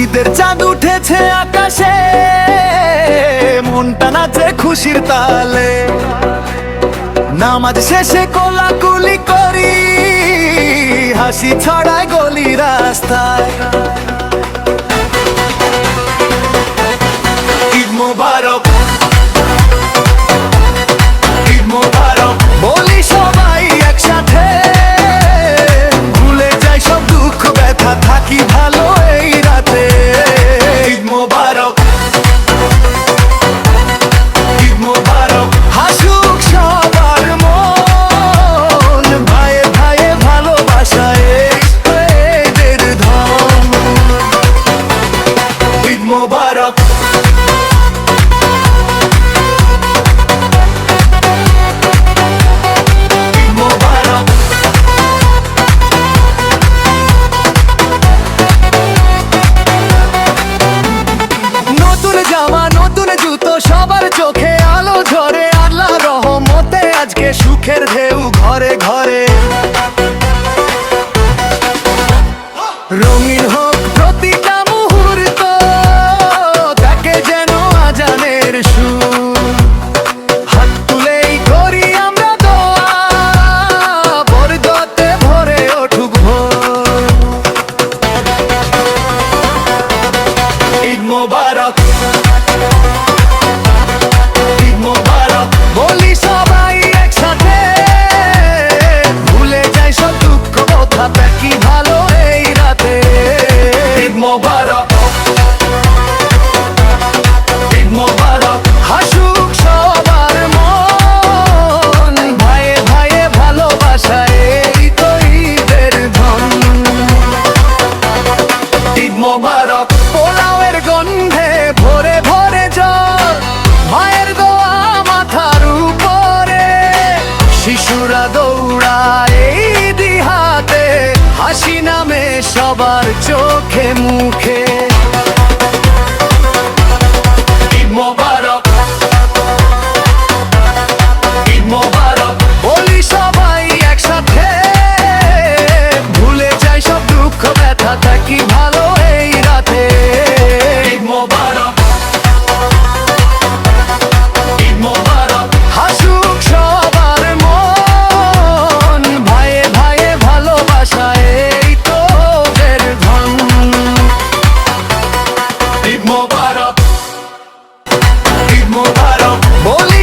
ঈদের চাঁদ উঠেছে আকাশে, মনটা নাচে খুশির তালে। নামাজ শেষে কোলাকুলি করি, হাসি ছড়ায় গলি রাস্তায়। ঈদ মোবারক, ঈদ মোবারক বলি সবাই একসাথে, ভুলে যাই সব দুঃখ ব্যথা, থাকি ভালো এই রাতে। ঈদ মোবারক, ঈদ মোবারক হাসুক সবার মন, ভাইয়ে ভাইয়ে ভালোবাসায় এদের ধন। ঈদ মোবারক, সবার চোখে আলো ঝরে, আল্লাহ রহমতে আজকে সুখের ঢেউ ঘরে ঘরে। রঙিন হোক প্রতিটা মুহূর্ত, তাকে যেন আজানের সুর। হাত তুলেই করি আমরা দোয়া, বরকতে ভরে উঠুক ভোর। ঈদ মোবারক, বলি সবাই একসাথে, ভুলে যাই সব দুঃখ কথা, থাকি ভালো এই রাতে। ঈদ মোবারক, ঈদ মোবারক হাসুক সবার মন, ভাইয়ে ভাইয়ে ভালোবাসায় এই তো ঈদের ধন। ঈদ মোবারক পোলাওয়ের গন্ধে ভরে ভরে জল, মায়ের দোয়া মাথার উপরে, শিশুরা দৌড়ায় এই দিহাতে, হাসি নামে সবার চোখে মুখে। ঈদ মোবারক, ঈদ মোবারক বলি সবাই একসাথে, ভুলে যাই সব দুঃখ ব্যথা, থাকি ভালো এই রাতে। ঈদ মোবারক, ঈদ মোবারক হাসুক সবার মন, ভাইয়ে ভাইয়ে ভালোবাসায় এই তো ওদের ধন। ঈদ মোবারক, ঈদ মোবারক বলি